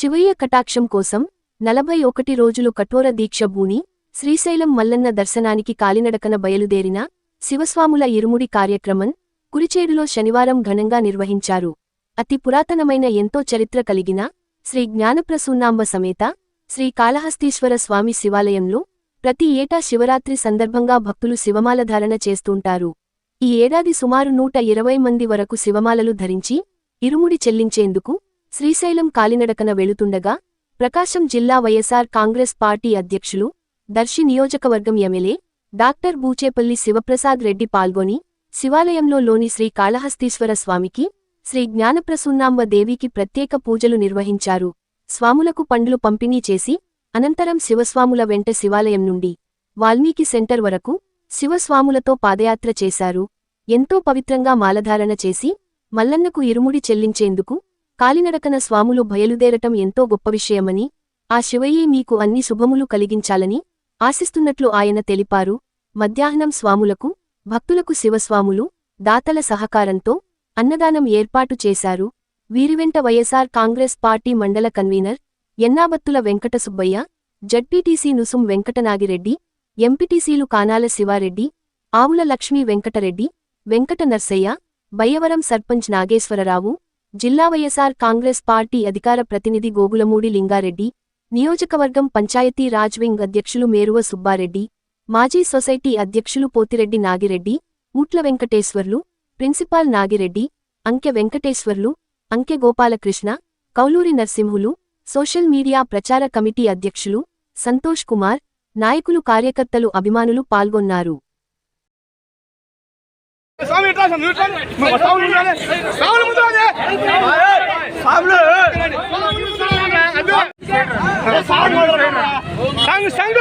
శివయ్య కటాక్షం కోసం 41 రోజులు కఠోర దీక్ష భూని శ్రీశైలం మల్లన్న దర్శనానికి కాలినడకన బయలుదేరిన శివస్వాముల ఇరుముడి కార్యక్రమం కురిచేడులో శనివారం ఘనంగా నిర్వహించారు. అతి పురాతనమైన ఎంతో చరిత్ర కలిగిన శ్రీ జ్ఞానప్రసూనాంబ సమేత శ్రీ కాళహస్తీశ్వర స్వామి శివాలయంలో ప్రతి ఏటా శివరాత్రి సందర్భంగా భక్తులు శివమాలధారణ చేస్తుంటారు. ఈ ఏడాది సుమారు 120 మంది వరకు శివమాలలు ధరించి ఇరుముడి చెల్లించేందుకు శ్రీశైలం కాలినడకన వెళుతుండగా ప్రకాశం జిల్లా వైఎస్ఆర్ కాంగ్రెస్ పార్టీ అధ్యక్షులు దర్శి నియోజకవర్గం ఎమ్మెల్యే డాక్టర్ బూచేపల్లి శివప్రసాద్ రెడ్డి పాల్గొని శివాలయంలో లోని శ్రీ కాళహస్తీశ్వర స్వామికి శ్రీ జ్ఞానప్రసూనాంబ దేవికి ప్రత్యేక పూజలు నిర్వహించారు. స్వాములకు పండ్లు పంపిణీ చేసి అనంతరం శివస్వాముల వెంట శివాలయం నుండి వాల్మీకి సెంటర్ వరకు శివస్వాములతో పాదయాత్ర చేశారు. ఎంతో పవిత్రంగా మాలధారణ చేసి మల్లన్నకు ఇరుముడి చెల్లించేందుకు కాలినడకన స్వాములు బయలుదేరటం ఎంతో గొప్ప విషయమని, ఆ శివయ్యే మీకు అన్ని శుభములు కలిగించాలని ఆశిస్తున్నట్లు ఆయన తెలిపారు. మధ్యాహ్నం స్వాములకు భక్తులకు శివస్వాములు దాతల సహకారంతో అన్నదానం ఏర్పాటు చేశారు. వీరివెంట వైఎస్ఆర్ కాంగ్రెస్ పార్టీ మండల కన్వీనర్ ఎన్నాబత్తుల వెంకట సుబ్బయ్య, జడ్పీటీసీ నుసుం వెంకటనాగిరెడ్డి, ఎంపీటీసీలు కానాల శివారెడ్డి, ఆవుల లక్ష్మీ వెంకటరెడ్డి, వెంకట నర్సయ్య, బయ్యవరం సర్పంచ్ నాగేశ్వరరావు, జిల్లా వైఎస్ఆర్ కాంగ్రెస్ పార్టీ అధికార ప్రతినిధి గోగులమూడి లింగారెడ్డి, నియోజకవర్గం పంచాయతీ రాజ్ వింగ్ అధ్యక్షులు మేరువ సుబ్బారెడ్డి, మాజీ సొసైటీ అధ్యక్షులు పోతిరెడ్డి నాగిరెడ్డి, ఊట్ల వెంకటేశ్వర్లు, ప్రిన్సిపాల్ నాగిరెడ్డి, అంకె వెంకటేశ్వర్లు, అంకె గోపాలకృష్ణ, కౌలూరి నర్సింహులు, సోషల్ మీడియా ప్రచార కమిటీ అధ్యక్షులు సంతోష్ కుమార్, నాయకులు కార్యకర్తలు అభిమానులు పాల్గొన్నారు. సంఘ